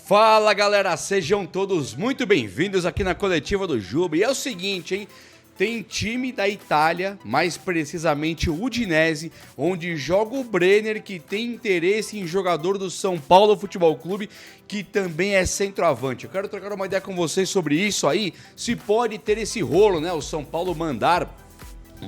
Fala galera, sejam todos muito bem-vindos aqui na coletiva do Juba. E é o seguinte, hein? Tem time da Itália, mais precisamente o Udinese, onde joga o Brenner, que tem interesse em jogador do São Paulo Futebol Clube, que também é centroavante. Eu quero trocar uma ideia com vocês sobre isso aí, se pode ter esse rolo, né? O São Paulo mandar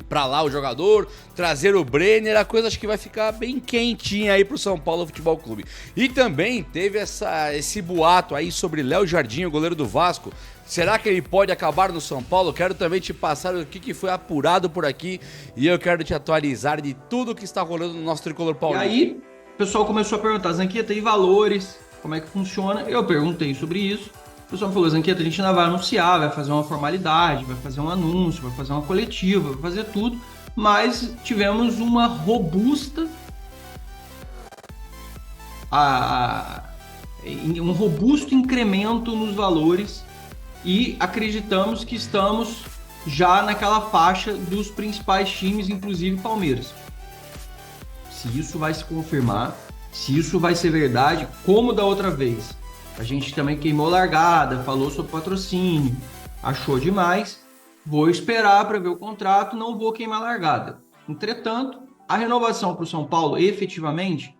pra lá o jogador, trazer o Brenner, a coisa acho que vai ficar bem quentinha aí pro São Paulo Futebol Clube. E também teve esse boato aí sobre Léo Jardim, o goleiro do Vasco. Será que ele pode acabar no São Paulo? Quero também te passar o que foi apurado por aqui e eu quero te atualizar de tudo que está rolando no nosso tricolor paulista. E aí, o pessoal começou a perguntar, Zanqueta, e valores? Como é que funciona? Eu perguntei sobre isso. O pessoal falou, Zanqueta, a gente ainda vai anunciar, vai fazer uma formalidade, vai fazer um anúncio, vai fazer uma coletiva, vai fazer tudo, mas tivemos uma robusta, um robusto incremento nos valores e acreditamos que estamos já naquela faixa dos principais times, inclusive Palmeiras. Se isso vai se confirmar, se isso vai ser verdade, como da outra vez, a gente também queimou largada, falou sobre patrocínio, achou demais. Vou esperar para ver o contrato, não vou queimar largada. Entretanto, a renovação para o São Paulo, efetivamente,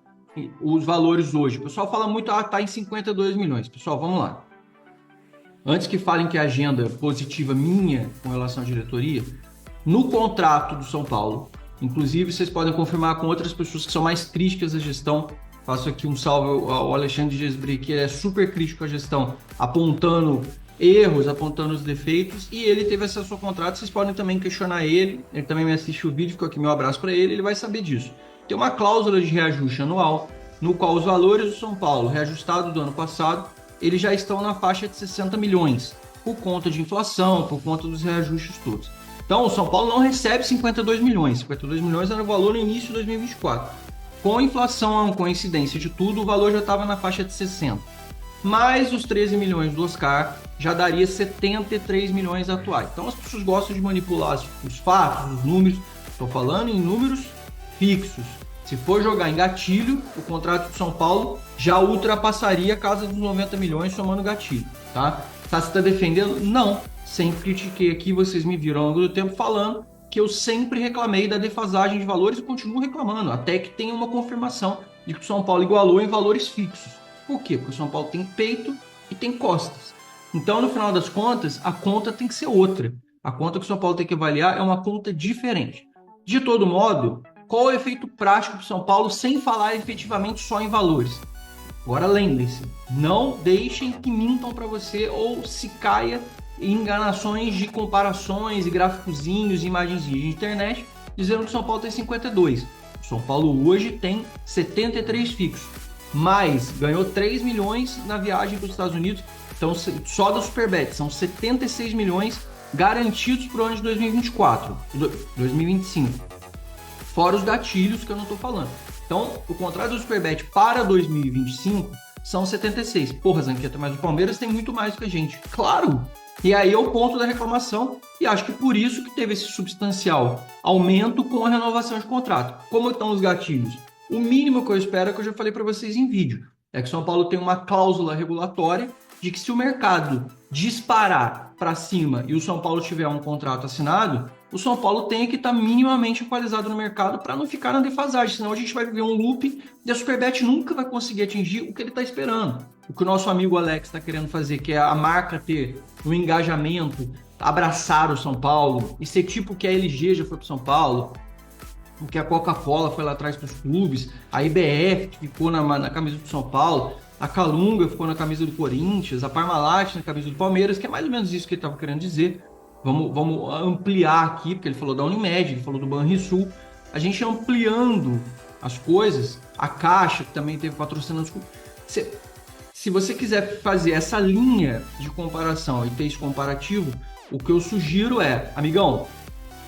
os valores hoje, o pessoal fala muito, tá em 52 milhões. Pessoal, vamos lá. Antes que falem que a agenda positiva minha com relação à diretoria, no contrato do São Paulo, inclusive vocês podem confirmar com outras pessoas que são mais críticas à gestão. Faço aqui um salve ao Alexandre Gesbri, que é super crítico à gestão, apontando erros, apontando os defeitos, e ele teve acesso ao contrato. Vocês podem também questionar ele também me assiste o vídeo, fica aqui meu abraço para ele vai saber disso. Tem uma cláusula de reajuste anual, no qual os valores do São Paulo, reajustado do ano passado, eles já estão na faixa de 60 milhões, por conta de inflação, por conta dos reajustes todos. Então, o São Paulo não recebe 52 milhões, 52 milhões era o valor no início de 2024. Com a inflação, coincidência de tudo, o valor já estava na faixa de 60. Mais os 13 milhões do Oscar já daria 73 milhões atuais. Então as pessoas gostam de manipular os fatos, os números. Estou falando em números fixos. Se for jogar em gatilho, o contrato do São Paulo já ultrapassaria a casa dos 90 milhões somando gatilho. Tá? Você está defendendo? Não. Sempre critiquei aqui, vocês me viram ao longo do tempo falando que eu sempre reclamei da defasagem de valores e continuo reclamando, até que tenha uma confirmação de que o São Paulo igualou em valores fixos. Por quê? Porque o São Paulo tem peito e tem costas. Então, no final das contas, a conta tem que ser outra. A conta que o São Paulo tem que avaliar é uma conta diferente. De todo modo, qual é o efeito prático para o São Paulo sem falar efetivamente só em valores? Agora lembrem-se, não deixem que mintam para você ou se caia enganações de comparações e gráficozinhos e imagenzinhos de internet dizendo que o São Paulo tem 52. O São Paulo hoje tem 73 fixos, mas ganhou 3 milhões na viagem para os Estados Unidos. Então, só da Superbet, são 76 milhões garantidos para o ano de 2024, 2025. Fora os gatilhos que eu não estou falando. Então, o contrato do Superbet para 2025 são 76. Porra, Zanqueta, mas o Palmeiras tem muito mais do que a gente. Claro! E aí é o ponto da reclamação, e acho que por isso que teve esse substancial aumento com a renovação de contrato. Como estão os gatilhos? O mínimo que eu espero é que eu já falei para vocês em vídeo, é que o São Paulo tem uma cláusula regulatória de que se o mercado disparar para cima e o São Paulo tiver um contrato assinado, o São Paulo tem que estar minimamente equalizado no mercado para não ficar na defasagem, senão a gente vai viver um loop e a Superbet nunca vai conseguir atingir o que ele está esperando. O que o nosso amigo Alex está querendo fazer, que é a marca ter um engajamento, abraçar o São Paulo e ser tipo que a LG já foi para o São Paulo, o que a Coca-Cola foi lá atrás para os clubes, a IBF que ficou na camisa do São Paulo, a Calunga ficou na camisa do Corinthians, a Parmalat na camisa do Palmeiras, que é mais ou menos isso que ele estava querendo dizer. Vamos ampliar aqui, porque ele falou da Unimed, ele falou do Banrisul. A gente ampliando as coisas, a Caixa, que também teve patrocinando os clubes. Se você quiser fazer essa linha de comparação e ter esse comparativo, o que eu sugiro é, amigão,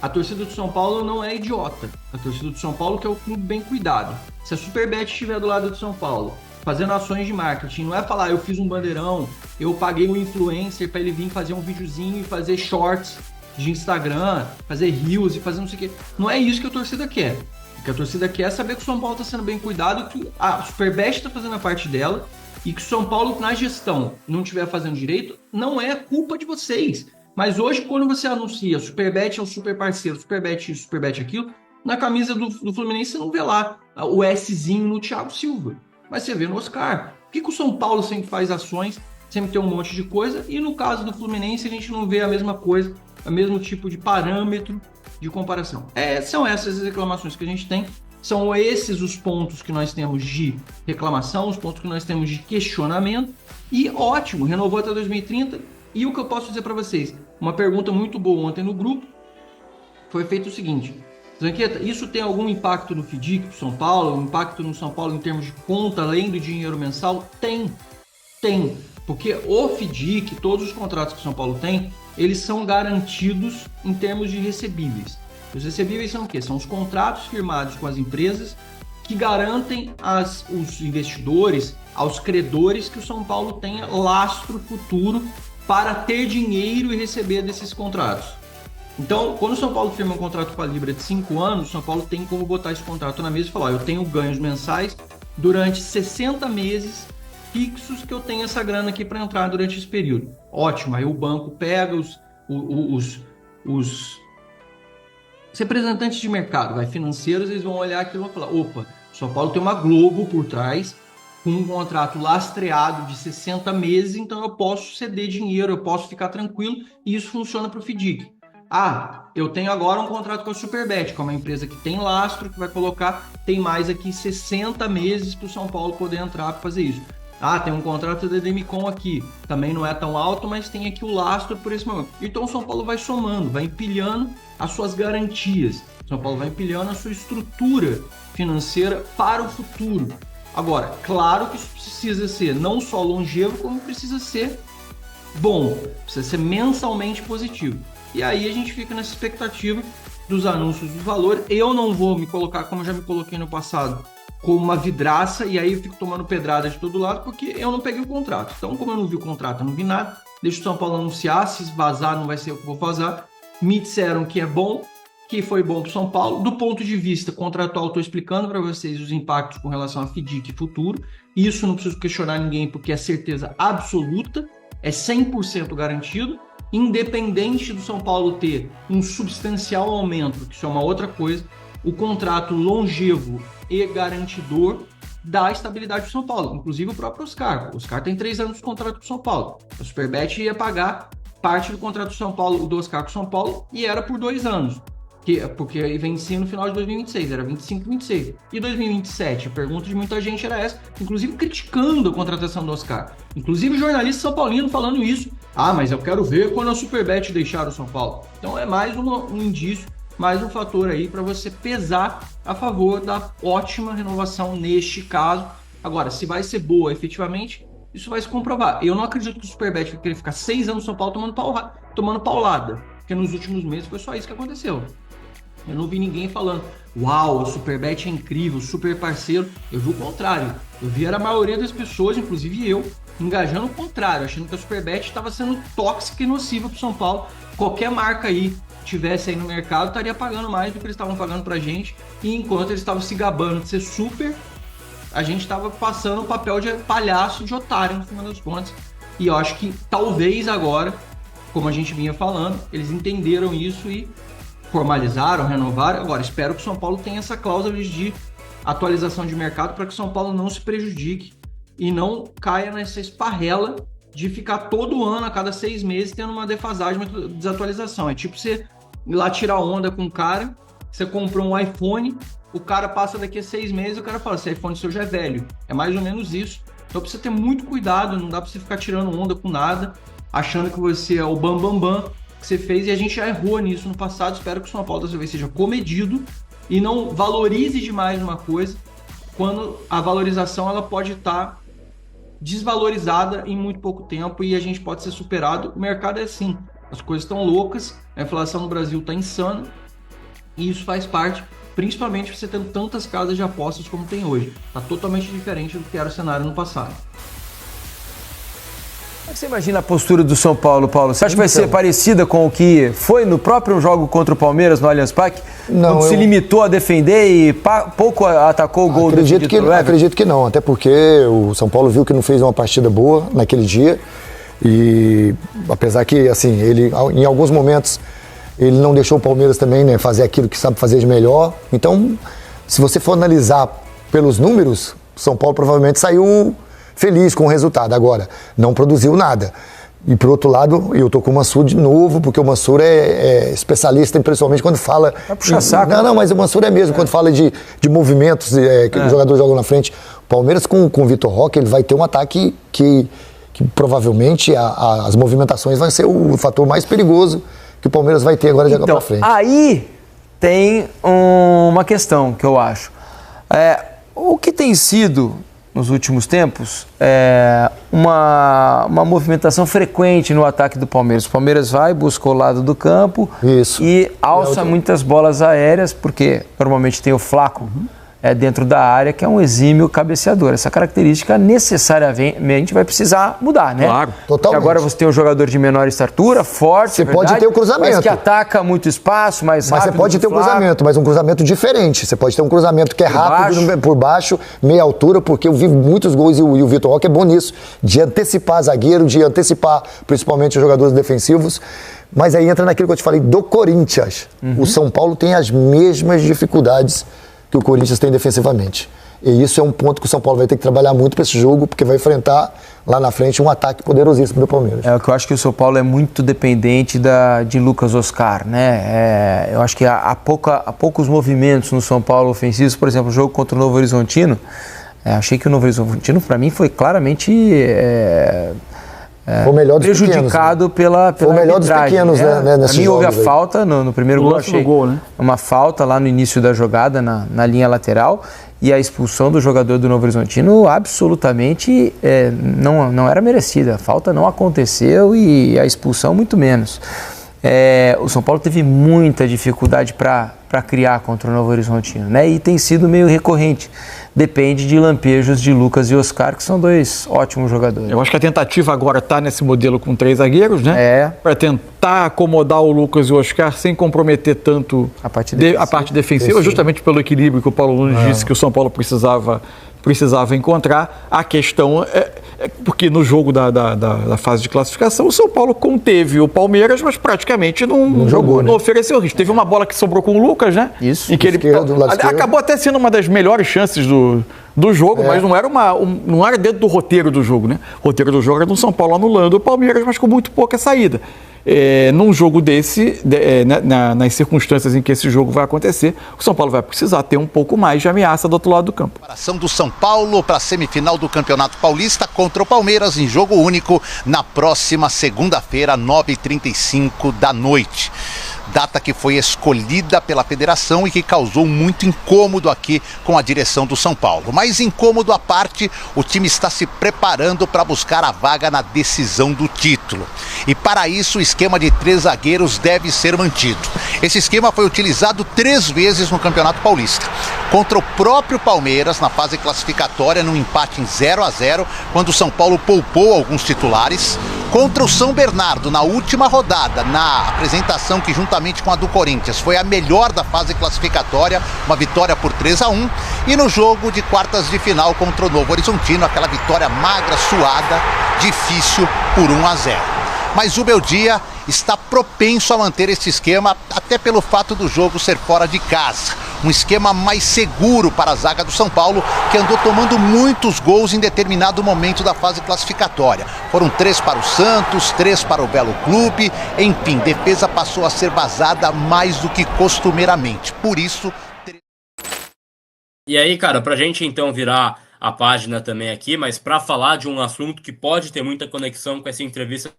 a torcida do São Paulo não é idiota. A torcida do São Paulo quer o clube bem cuidado. Se a Superbet estiver do lado do São Paulo, fazendo ações de marketing, não é falar, eu fiz um bandeirão, eu paguei um influencer para ele vir fazer um videozinho e fazer shorts de Instagram, fazer reels e fazer não sei o quê. Não é isso que a torcida quer. O que a torcida quer é saber que o São Paulo está sendo bem cuidado, que a Superbet está fazendo a parte dela, e que o São Paulo, na gestão, não estiver fazendo direito, não é culpa de vocês. Mas hoje, quando você anuncia Superbet é o super parceiro, Superbet isso, Superbet aquilo, na camisa do Fluminense você não vê lá o Szinho no Thiago Silva, mas você vê no Oscar. Por que o São Paulo sempre faz ações, sempre tem um monte de coisa, e no caso do Fluminense a gente não vê a mesma coisa, o mesmo tipo de parâmetro de comparação? São essas as reclamações que a gente tem, são esses os pontos que nós temos de reclamação, os pontos que nós temos de questionamento, e ótimo, renovou até 2030, e o que eu posso dizer para vocês, uma pergunta muito boa ontem no grupo, foi feito o seguinte: Zanqueta, isso tem algum impacto no FDIC do São Paulo, um impacto no São Paulo em termos de conta, além do dinheiro mensal? Tem, porque o FDIC, todos os contratos que o São Paulo tem, eles são garantidos em termos de recebíveis. Os recebíveis são o quê? São os contratos firmados com as empresas que garantem os investidores, aos credores, que o São Paulo tenha lastro futuro para ter dinheiro e receber desses contratos. Então, quando o São Paulo firma um contrato com a Libra de 5 anos, o São Paulo tem como botar esse contrato na mesa e falar: eu tenho ganhos mensais durante 60 meses fixos que eu tenho essa grana aqui para entrar durante esse período. Ótimo, aí o banco pega os representantes de mercado, financeiros, eles vão olhar aquilo e vão falar: opa, o São Paulo tem uma Globo por trás, com um contrato lastreado de 60 meses, então eu posso ceder dinheiro, eu posso ficar tranquilo, e isso funciona para o FDIC. Eu tenho agora um contrato com a Superbet, que é uma empresa que tem lastro, que vai colocar, tem mais aqui 60 meses para o São Paulo poder entrar para fazer isso. Tem um contrato da Demicon aqui, também não é tão alto, mas tem aqui o lastro por esse momento. Então o São Paulo vai somando, vai empilhando as suas garantias. O São Paulo vai empilhando a sua estrutura financeira para o futuro. Agora, claro que isso precisa ser não só longevo, como precisa ser bom, precisa ser mensalmente positivo. E aí a gente fica nessa expectativa dos anúncios do valor. Eu não vou me colocar, como eu já me coloquei no passado, como uma vidraça, e aí eu fico tomando pedrada de todo lado, porque eu não peguei o contrato. Então, como eu não vi o contrato, eu não vi nada, deixa o São Paulo anunciar, se vazar não vai ser o que eu vou vazar. Me disseram que é bom, que foi bom para o São Paulo. Do ponto de vista contratual, estou explicando para vocês os impactos com relação a FDIC futuro. Isso não preciso questionar ninguém, porque é certeza absoluta, é 100% garantido. Independente do São Paulo ter um substancial aumento, que isso é uma outra coisa, o contrato longevo e garantidor dá estabilidade para o São Paulo. Inclusive o próprio Oscar. O Oscar tem 3 anos de contrato com o São Paulo. A Superbet ia pagar parte do contrato do São Paulo, do Oscar com o São Paulo, e era por 2 anos. Porque aí vencia no final de 2026, era 25 e 26. E 2027, a pergunta de muita gente era essa, inclusive criticando a contratação do Oscar. Inclusive jornalista são paulino falando isso. Mas eu quero ver quando a Superbet deixar o São Paulo. Então é mais um indício, mais um fator aí para você pesar a favor da ótima renovação neste caso. Agora, se vai ser boa efetivamente, isso vai se comprovar. Eu não acredito que o Superbet vai querer ficar 6 anos no São Paulo tomando paulada, porque nos últimos meses foi só isso que aconteceu. Eu não vi ninguém falando: uau, a Superbet é incrível, super parceiro. Eu vi o contrário. Eu vi a maioria das pessoas, inclusive eu, engajando o contrário, achando que a Superbet estava sendo tóxica e nociva para o São Paulo. Qualquer marca aí tivesse aí no mercado estaria pagando mais do que eles estavam pagando para a gente. E enquanto eles estavam se gabando de ser super, a gente estava passando o papel de palhaço, de otário no final das contas. E eu acho que talvez agora, como a gente vinha falando, eles entenderam isso e formalizaram, renovaram. Agora, espero que o São Paulo tenha essa cláusula de atualização de mercado para que o São Paulo não se prejudique e não caia nessa esparrela de ficar todo ano, a cada 6 meses, tendo uma defasagem, uma desatualização. É tipo você ir lá tirar onda com um cara, você comprou um iPhone, o cara passa daqui a 6 meses e o cara fala: esse iPhone seu já é velho. É mais ou menos isso. Então precisa ter muito cuidado, não dá para você ficar tirando onda com nada, achando que você é o bambambam que você fez, e a gente já errou nisso no passado. Espero que o São Paulo dessa vez seja comedido e não valorize demais uma coisa, quando a valorização ela pode estar desvalorizada em muito pouco tempo e a gente pode ser superado. O mercado é assim, as coisas estão loucas, a inflação no Brasil está insana e isso faz parte, principalmente você tendo tantas casas de apostas como tem hoje. Está totalmente diferente do que era o cenário no passado. Como é que você imagina a postura do São Paulo, Paulo? Você acha que vai ser parecida com o que foi no próprio jogo contra o Palmeiras no Allianz Parque? Não, quando se limitou a defender e pouco atacou o gol do Everton? Acredito que não, até porque o São Paulo viu que não fez uma partida boa naquele dia e apesar que, assim, ele em alguns momentos ele não deixou o Palmeiras também, né, fazer aquilo que sabe fazer de melhor. Então, se você for analisar pelos números, o São Paulo provavelmente saiu feliz com o resultado. Agora, não produziu nada. E, por outro lado, eu tô com o Mansur de novo, porque o Mansur é especialista, principalmente quando fala... Vai puxar saco. Não, mas o Mansur é mesmo, quando fala de movimentos que os jogadores jogam na frente. O Palmeiras, com o Vitor Roque, ele vai ter um ataque que provavelmente as movimentações vai ser o fator mais perigoso que o Palmeiras vai ter agora de agora pra frente. Aí tem uma questão que eu acho. O que tem sido, nos últimos tempos, uma movimentação frequente no ataque do Palmeiras. O Palmeiras vai, busca o lado do campo e alça muitas bolas aéreas, porque normalmente tem o Flaco dentro da área, que é um exímio cabeceador. Essa característica necessariamente vai precisar mudar, né? Claro, totalmente. Porque agora você tem um jogador de menor estatura, forte, você pode ter o cruzamento, mas que ataca muito espaço, mais rápido. Mas você pode ter um cruzamento, mas um cruzamento diferente. Você pode ter um cruzamento que é rápido, por baixo, meia altura, porque eu vi muitos gols e o Vitor Roque é bom nisso, de antecipar zagueiro, de antecipar principalmente os jogadores defensivos. Mas aí entra naquilo que eu te falei do Corinthians. O São Paulo tem as mesmas dificuldades que o Corinthians tem defensivamente. E isso é um ponto que o São Paulo vai ter que trabalhar muito para esse jogo, porque vai enfrentar lá na frente um ataque poderosíssimo do Palmeiras. O que eu acho que o São Paulo é muito dependente de Lucas Oscar, né? Eu acho que há poucos movimentos no São Paulo ofensivos. Por exemplo, o jogo contra o Novo Horizontino, achei que o Novo Horizontino, para mim, foi claramente... o melhor dos prejudicado pequenos, pela o melhor dos pequenos, né? Para mim houve a falta no primeiro gol, achei gol, né? Uma falta lá no início da jogada na linha lateral, e a expulsão do jogador do Novo Horizontino absolutamente não era merecida. A falta não aconteceu e a expulsão muito menos. O São Paulo teve muita dificuldade para criar contra o Novo Horizontino, né? E tem sido meio recorrente. Depende de lampejos de Lucas e Oscar, que são dois ótimos jogadores. Eu acho que a tentativa agora está nesse modelo com 3 zagueiros, né? Para tentar acomodar o Lucas e o Oscar sem comprometer tanto a parte defensiva, justamente pelo equilíbrio que o Paulo Nunes disse que o São Paulo precisava encontrar. A questão porque no jogo da fase de classificação o São Paulo conteve o Palmeiras, mas praticamente não jogou, não ofereceu risco. Teve uma bola que sobrou com o Lucas, né? Isso. Em que ele acabou até sendo uma das melhores chances do jogo, mas não era dentro do roteiro do jogo, né? O roteiro do jogo era do São Paulo anulando o Palmeiras, mas com muito pouca saída. Num jogo desse, nas circunstâncias em que esse jogo vai acontecer, o São Paulo vai precisar ter um pouco mais de ameaça do outro lado do campo. Preparação do São Paulo para a semifinal do Campeonato Paulista contra o Palmeiras em jogo único na próxima segunda-feira, 9h35 da noite. Data que foi escolhida pela federação e que causou muito incômodo aqui com a direção do São Paulo. Mas incômodo à parte, o time está se preparando para buscar a vaga na decisão do título. E para isso o esquema de 3 zagueiros deve ser mantido. Esse esquema foi utilizado 3 vezes no Campeonato Paulista. Contra o próprio Palmeiras na fase classificatória, num empate em 0-0, quando o São Paulo poupou alguns titulares. Contra o São Bernardo, na última rodada, na apresentação que juntamente com a do Corinthians foi a melhor da fase classificatória, uma vitória por 3-1. E no jogo de quartas de final contra o Novo Horizontino, aquela vitória magra, suada, difícil por 1-0. Mas o Beldia está propenso a manter esse esquema, até pelo fato do jogo ser fora de casa. Um esquema mais seguro para a zaga do São Paulo, que andou tomando muitos gols em determinado momento da fase classificatória. Foram 3 para o Santos, 3 para o Belo Clube. Enfim, defesa passou a ser vazada mais do que costumeiramente. Por isso... E aí, cara, pra gente então virar a página também aqui, mas para falar de um assunto que pode ter muita conexão com essa entrevista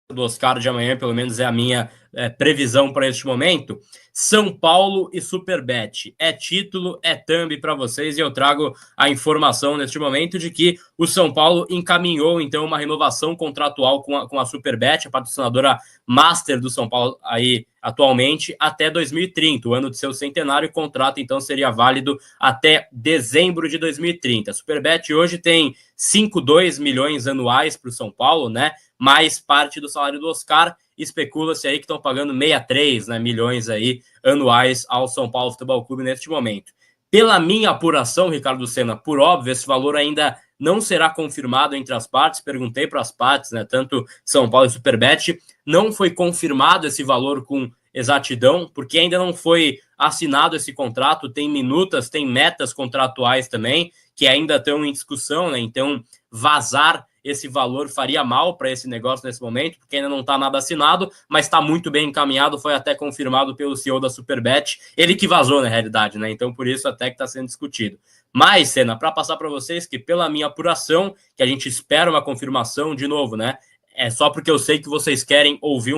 do Oscar de amanhã, pelo menos é a minha previsão para este momento. São Paulo e Superbet. É título, é thumb para vocês, e eu trago a informação neste momento de que o São Paulo encaminhou então uma renovação contratual com a Superbet, a patrocinadora master do São Paulo aí atualmente, até 2030, o ano de seu centenário. O contrato então seria válido até dezembro de 2030. A Superbet hoje tem 5,2 milhões anuais para o São Paulo, né? Mais parte do salário do Oscar especula-se aí que estão pagando 63, né, milhões aí anuais ao São Paulo Futebol Clube neste momento. Pela minha apuração, Ricardo Senna, por óbvio, esse valor ainda não será confirmado entre as partes. Perguntei para as partes, né, tanto São Paulo e Superbet, não foi confirmado esse valor com exatidão, porque ainda não foi assinado esse contrato, tem minutas, tem metas contratuais também, que ainda estão em discussão, né? Então, vazar esse valor faria mal para esse negócio nesse momento, porque ainda não está nada assinado, mas está muito bem encaminhado, foi até confirmado pelo CEO da Superbet, ele que vazou na realidade, né? Então, por isso até que está sendo discutido. Mas, Senna, para passar para vocês que pela minha apuração, que a gente espera uma confirmação de novo, né? É só porque eu sei que vocês querem ouvir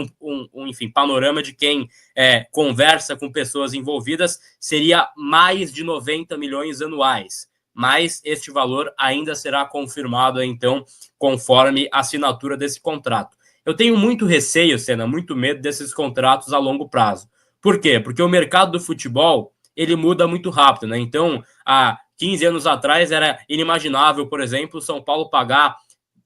enfim, panorama de quem conversa com pessoas envolvidas, seria mais de 90 milhões anuais. Mas este valor ainda será confirmado, então, conforme a assinatura desse contrato. Eu tenho muito receio, Senna, muito medo desses contratos a longo prazo. Por quê? Porque o mercado do futebol, ele muda muito rápido, né? Então, há 15 anos atrás, era inimaginável, por exemplo, o São Paulo pagar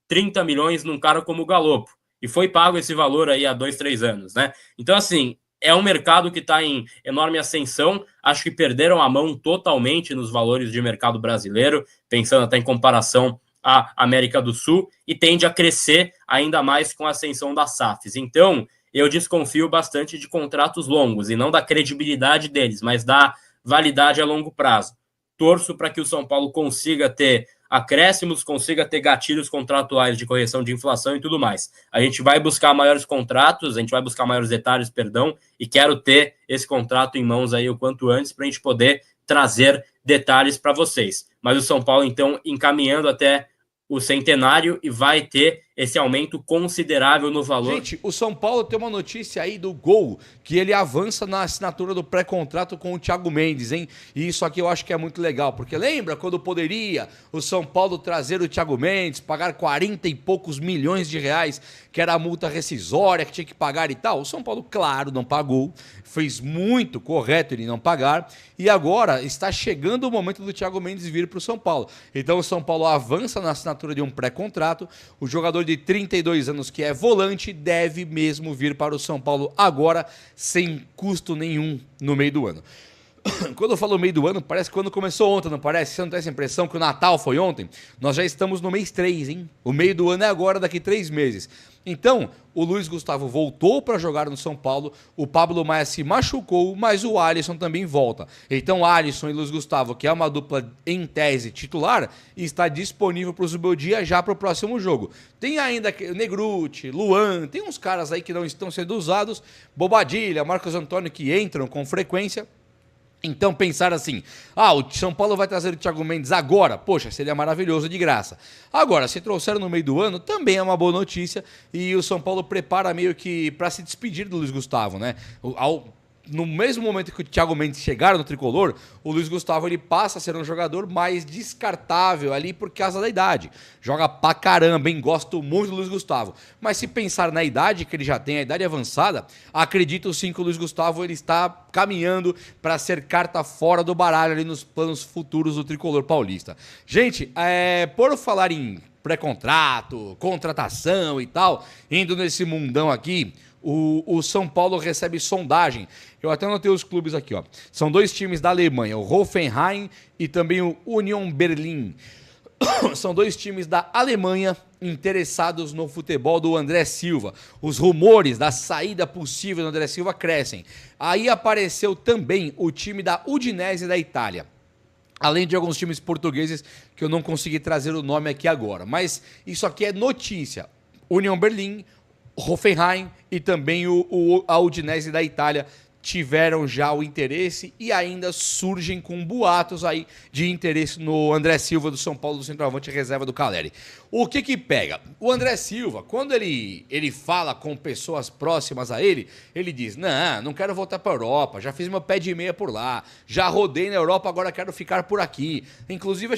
30 milhões num cara como o Galopo. E foi pago esse valor aí há 2, 3 anos, né? Então, assim, é um mercado que está em enorme ascensão. Acho que perderam a mão totalmente nos valores de mercado brasileiro, pensando até em comparação à América do Sul, e tende a crescer ainda mais com a ascensão das SAFs. Então, eu desconfio bastante de contratos longos, e não da credibilidade deles, mas da validade a longo prazo. Torço para que o São Paulo consiga ter acréscimos, consiga ter gatilhos contratuais de correção de inflação e tudo mais. A gente vai buscar maiores contratos, a gente vai buscar maiores detalhes, perdão, e quero ter esse contrato em mãos aí o quanto antes para a gente poder trazer detalhes para vocês. Mas o São Paulo, então, encaminhando até o centenário e vai ter esse aumento considerável no valor. Gente, o São Paulo tem uma notícia aí do Gol, que ele avança na assinatura do pré-contrato com o Thiago Mendes, hein? E isso aqui eu acho que é muito legal, porque lembra quando poderia o São Paulo trazer o Thiago Mendes, pagar 40 e poucos milhões de reais, que era a multa rescisória que tinha que pagar e tal? O São Paulo, claro, não pagou, fez muito correto ele não pagar, e agora está chegando o momento do Thiago Mendes vir para o São Paulo. Então o São Paulo avança na assinatura de um pré-contrato, o jogador de 32 anos que é volante deve mesmo vir para o São Paulo agora, sem custo nenhum no meio do ano. Quando eu falo meio do ano, parece que quando começou ontem, não parece? Você não tem essa impressão que o Natal foi ontem? Nós já estamos no mês 3, hein? O meio do ano é agora, daqui 3 meses. Então, o Luiz Gustavo voltou para jogar no São Paulo, o Pablo Maia se machucou, mas o Alisson também volta. Então, Alisson e Luiz Gustavo, que é uma dupla em tese titular, está disponível para o Zubeldia já para o próximo jogo. Tem ainda Negruti, Luan, tem uns caras aí que não estão sendo usados, Bobadilha, Marcos Antônio, que entram com frequência. Então pensar assim, o São Paulo vai trazer o Thiago Mendes agora, poxa, seria maravilhoso de graça. Agora, se trouxeram no meio do ano, também é uma boa notícia e o São Paulo prepara meio que para se despedir do Luiz Gustavo, né? No mesmo momento que o Thiago Mendes chegar no tricolor, o Luiz Gustavo ele passa a ser um jogador mais descartável ali por causa da idade. Joga pra caramba, hein? Gosto muito do Luiz Gustavo. Mas se pensar na idade que ele já tem, a idade avançada, acredito sim que o Luiz Gustavo ele está caminhando para ser carta fora do baralho ali nos planos futuros do tricolor paulista. Gente, por falar em pré-contrato, contratação e tal, indo nesse mundão aqui, o São Paulo recebe sondagem. Eu até anotei os clubes aqui, ó. São 2 times da Alemanha, o Hoffenheim e também o Union Berlin. São 2 times da Alemanha interessados no futebol do André Silva. Os rumores da saída possível do André Silva crescem. Aí apareceu também o time da Udinese da Itália. Além de alguns times portugueses que eu não consegui trazer o nome aqui agora. Mas isso aqui é notícia. Union Berlin, Hoffenheim e também a Udinese da Itália tiveram já o interesse e ainda surgem com boatos aí de interesse no André Silva do São Paulo, do centroavante reserva do Caleri. O que pega? O André Silva, quando ele fala com pessoas próximas a ele, ele diz, não quero voltar para a Europa, já fiz meu pé de meia por lá, já rodei na Europa, agora quero ficar por aqui. Inclusive,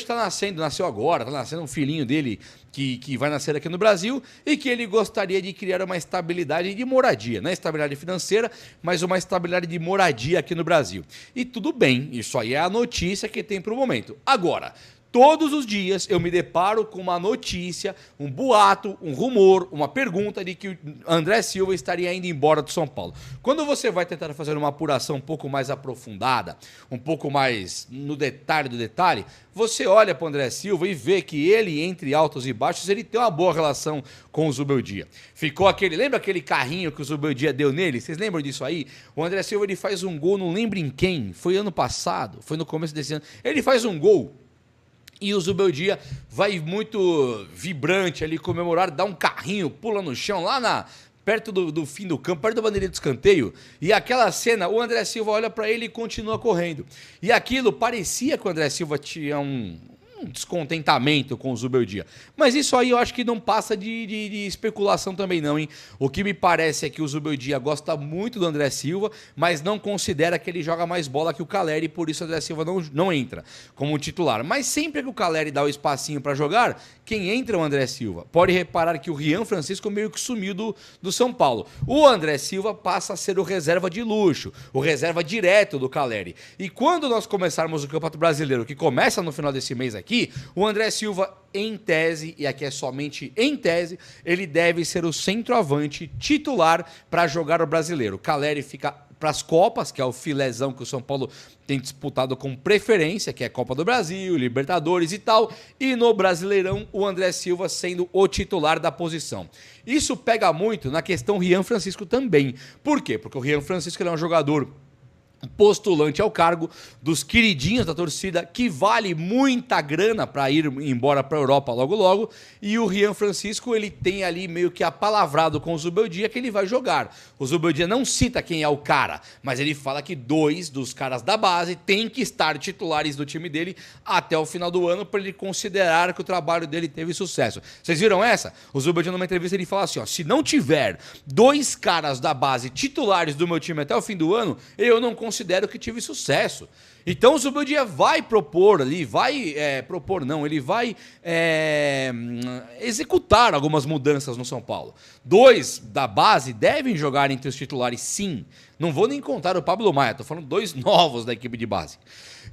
nasceu agora, está nascendo um filhinho dele que vai nascer aqui no Brasil e que ele gostaria de criar uma estabilidade de moradia, não é estabilidade financeira, mas uma estabilidade de moradia aqui no Brasil. E tudo bem, isso aí é a notícia que tem para o momento. Agora, todos os dias eu me deparo com uma notícia, um boato, um rumor, uma pergunta de que o André Silva estaria indo embora do São Paulo. Quando você vai tentar fazer uma apuração um pouco mais aprofundada, um pouco mais no detalhe do detalhe, você olha para o André Silva e vê que ele, entre altos e baixos, ele tem uma boa relação com o Zubeldia. Ficou lembra aquele carrinho que o Zubeldia deu nele? Vocês lembram disso aí? O André Silva, ele faz um gol, não lembro em quem, foi ano passado, foi no começo desse ano. Ele faz um gol e o Zubeldia vai muito vibrante ali comemorar, dá um carrinho, pula no chão lá perto do fim do campo, perto da bandeirinha do escanteio, e aquela cena, o André Silva olha para ele e continua correndo. E aquilo parecia que o André Silva tinha um descontentamento com o Zubeldia. Mas isso aí eu acho que não passa de especulação também não, hein? O que me parece é que o Zubeldia gosta muito do André Silva, mas não considera que ele joga mais bola que o Caleri, e por isso o André Silva não entra como titular. Mas sempre que o Caleri dá o espacinho para jogar, quem entra é o André Silva. Pode reparar que o Rian Francisco meio que sumiu do São Paulo. O André Silva passa a ser o reserva de luxo, o reserva direto do Caleri. E quando nós começarmos o Campeonato Brasileiro, que começa no final desse mês aqui, o André Silva, em tese, e aqui é somente em tese, ele deve ser o centroavante titular para jogar o Brasileiro. O Caleri fica para as Copas, que é o filézão que o São Paulo tem disputado com preferência, que é Copa do Brasil, Libertadores e tal, e no Brasileirão o André Silva sendo o titular da posição. Isso pega muito na questão Rian Francisco também. Por quê? Porque o Rian Francisco ele é um jogador postulante ao cargo dos queridinhos da torcida, que vale muita grana para ir embora para a Europa logo, e o Rian Francisco, ele tem ali meio que apalavrado com o Zubeldia que ele vai jogar. O Zubeldia não cita quem é o cara, mas ele fala que 2 dos caras da base têm que estar titulares do time dele até o final do ano para ele considerar que o trabalho dele teve sucesso. Vocês viram essa? O Zubeldia, numa entrevista, ele fala assim, ó, se não tiver 2 caras da base titulares do meu time até o fim do ano, eu não considero que tive sucesso. Então o Zubeldia vai propor ali, ele vai executar algumas mudanças no São Paulo. 2 da base devem jogar entre os titulares, sim. Não vou nem contar o Pablo Maia, tô falando 2 novos da equipe de base.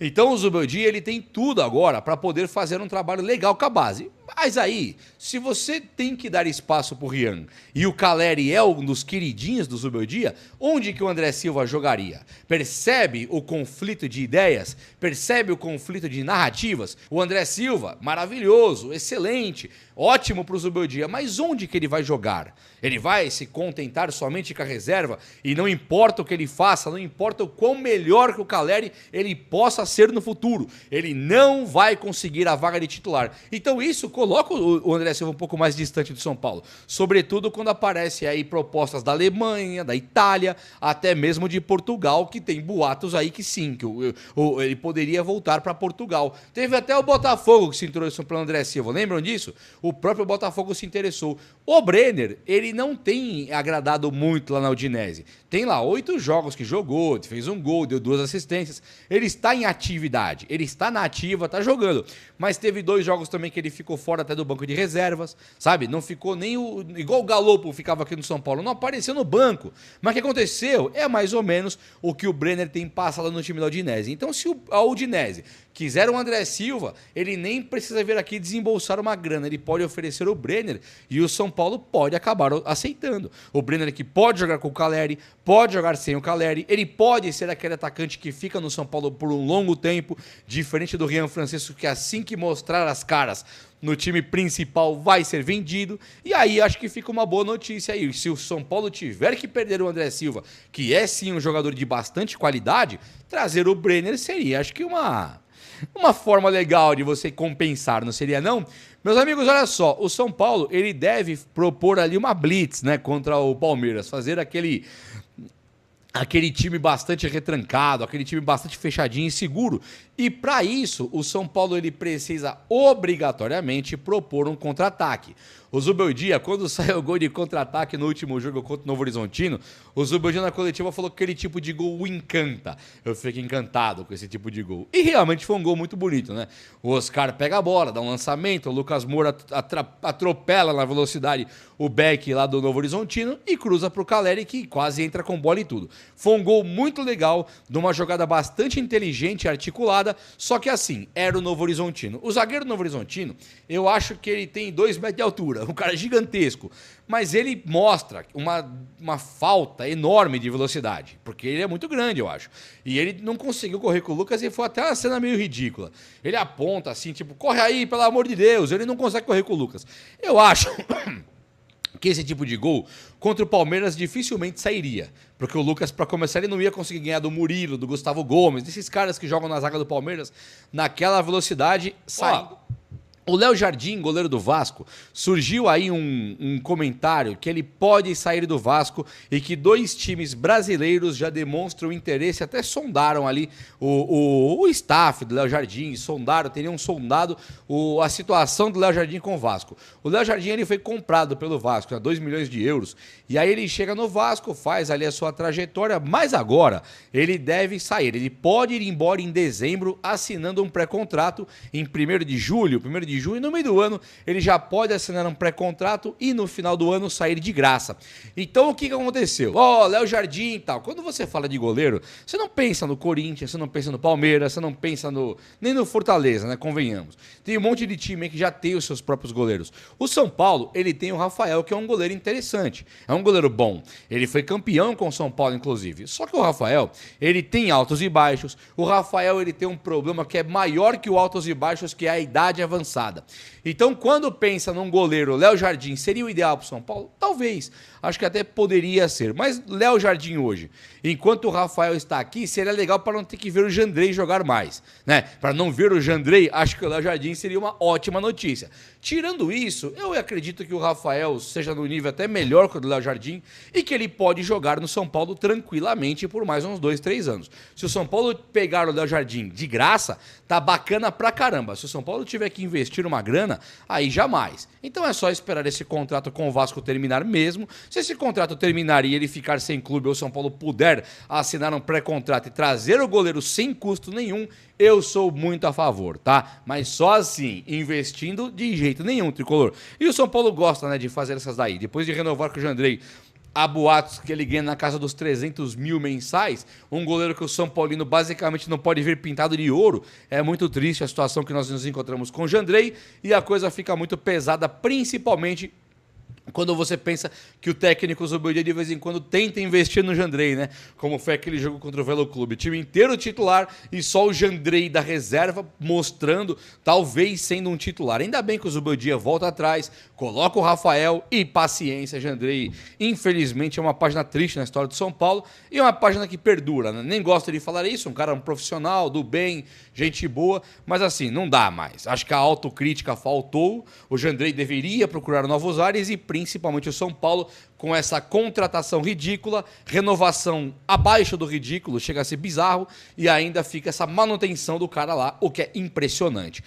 Então o Zubeldia, ele tem tudo agora para poder fazer um trabalho legal com a base. Mas aí, se você tem que dar espaço pro Rian e o Caleri é um dos queridinhos do Zubeldia, onde que o André Silva jogaria? Percebe o conflito de ideias? Percebe o conflito de narrativas? O André Silva, maravilhoso, excelente, ótimo pro Zubeldia, mas onde que ele vai jogar? Ele vai se contentar somente com a reserva e não importa o que ele faça, não importa o quão melhor que o Caleri ele possa ser no futuro, ele não vai conseguir a vaga de titular. Então isso coloca o André Silva um pouco mais distante do São Paulo, sobretudo quando aparecem aí propostas da Alemanha, da Itália, até mesmo de Portugal, que tem boatos aí que sim, que ele poderia voltar para Portugal. Teve até o Botafogo que se interessou pelo André Silva, lembram disso? O próprio Botafogo se interessou. O Brenner, ele não tem agradado muito lá na Udinese. Tem lá 8 jogos que jogou, fez um gol, deu 2 assistências. Ele está em atividade, ele está na ativa, está jogando. Mas teve 2 jogos também que ele ficou fora até do banco de reservas, sabe? Não ficou nem igual o Galopo ficava aqui no São Paulo, não apareceu no banco. Mas o que aconteceu é mais ou menos o que o Brenner tem passado no time da Udinese. Então, se a Udinese quiser o André Silva, ele nem precisa vir aqui desembolsar uma grana, ele pode oferecer o Brenner e o São Paulo pode acabar aceitando. O Brenner que pode jogar com o Caleri, pode jogar sem o Caleri, ele pode ser aquele atacante que fica no São Paulo por um longo tempo, diferente do Rian Francisco, que assim que mostrar as caras no time principal vai ser vendido. E aí acho que fica uma boa notícia aí. Se o São Paulo tiver que perder o André Silva, que é sim um jogador de bastante qualidade, trazer o Brenner seria, acho que uma forma legal de você compensar, não seria não? Meus amigos, olha só, o São Paulo, ele deve propor ali uma blitz, né, contra o Palmeiras, fazer aquele time bastante retrancado, aquele time bastante fechadinho e seguro. E para isso, o São Paulo ele precisa obrigatoriamente propor um contra-ataque. O Zubeldia, quando saiu o gol de contra-ataque no último jogo contra o Novo Horizontino, o Zubeldia na coletiva falou que aquele tipo de gol o encanta. Eu fico encantado com esse tipo de gol. E realmente foi um gol muito bonito, né? O Oscar pega a bola, dá um lançamento, o Lucas Moura atropela na velocidade o Beck lá do Novo Horizontino e cruza pro Caleri, que quase entra com bola e tudo. Foi um gol muito legal, de uma jogada bastante inteligente e articulada, só que assim, era o Novo Horizontino. O zagueiro do Novo Horizontino, eu acho que ele tem 2 metros de altura, um cara gigantesco, mas ele mostra uma falta enorme de velocidade, porque ele é muito grande, eu acho. E ele não conseguiu correr com o Lucas e foi até uma cena meio ridícula. Ele aponta assim, tipo, corre aí, pelo amor de Deus, ele não consegue correr com o Lucas. Eu acho que esse tipo de gol contra o Palmeiras dificilmente sairia, porque o Lucas, para começar, ele não ia conseguir ganhar do Murilo, do Gustavo Gomes, desses caras que jogam na zaga do Palmeiras naquela velocidade saindo. O Léo Jardim, goleiro do Vasco, surgiu aí um comentário que ele pode sair do Vasco e que 2 times brasileiros já demonstram interesse, até sondaram ali o staff do Léo Jardim, teriam sondado a situação do Léo Jardim com o Vasco. O Léo Jardim ele foi comprado pelo Vasco, 2 milhões de euros, e aí ele chega no Vasco, faz ali a sua trajetória, mas agora ele deve sair, ele pode ir embora em dezembro assinando um pré-contrato em 1º de julho, e no meio do ano ele já pode assinar um pré-contrato e no final do ano sair de graça. Então o que aconteceu? Léo Jardim e tal. Quando você fala de goleiro, você não pensa no Corinthians, você não pensa no Palmeiras, você não pensa nem no Fortaleza, né? Convenhamos. Tem um monte de time que já tem os seus próprios goleiros. O São Paulo, ele tem o Rafael, que é um goleiro interessante. É um goleiro bom. Ele foi campeão com o São Paulo, inclusive. Só que o Rafael, ele tem altos e baixos. O Rafael, ele tem um problema que é maior que o altos e baixos, que é a idade avançada. Então, quando pensa num goleiro, Léo Jardim seria o ideal para o São Paulo? Talvez. Acho que até poderia ser. Mas Léo Jardim hoje, enquanto o Rafael está aqui, seria legal para não ter que ver o Jandrei jogar mais, né? Para não ver o Jandrei, acho que o Léo Jardim seria uma ótima notícia. Tirando isso, eu acredito que o Rafael seja no nível até melhor que o do Léo Jardim e que ele pode jogar no São Paulo tranquilamente por mais uns 2, 3 anos. Se o São Paulo pegar o Léo Jardim de graça, tá bacana pra caramba. Se o São Paulo tiver que investir uma grana, aí jamais. Então é só esperar esse contrato com o Vasco terminar mesmo. Se esse contrato terminar e ele ficar sem clube ou o São Paulo puder assinar um pré-contrato e trazer o goleiro sem custo nenhum, eu sou muito a favor, tá? Mas só assim, investindo de jeito nenhum, tricolor. E o São Paulo gosta, né, de fazer essas daí. Depois de renovar com o Jandrei, há boatos que ele ganha na casa dos 300 mil mensais, um goleiro que o São Paulino basicamente não pode ver pintado de ouro. É muito triste a situação que nós nos encontramos com o Jandrei e a coisa fica muito pesada, principalmente quando você pensa que o técnico Zubeldia de vez em quando tenta investir no Jandrei, né? Como foi aquele jogo contra o Velo Clube. Time inteiro titular e só o Jandrei da reserva mostrando, talvez sendo um titular. Ainda bem que o Zubeldia volta atrás, coloca o Rafael e paciência, Jandrei. Infelizmente é uma página triste na história do São Paulo e é uma página que perdura, né? Nem gosto de falar isso, um cara profissional, do bem, gente boa, mas assim, não dá mais. Acho que a autocrítica faltou, o Jandrei deveria procurar novos ares e principalmente o São Paulo, com essa contratação ridícula, renovação abaixo do ridículo, chega a ser bizarro, e ainda fica essa manutenção do cara lá, o que é impressionante.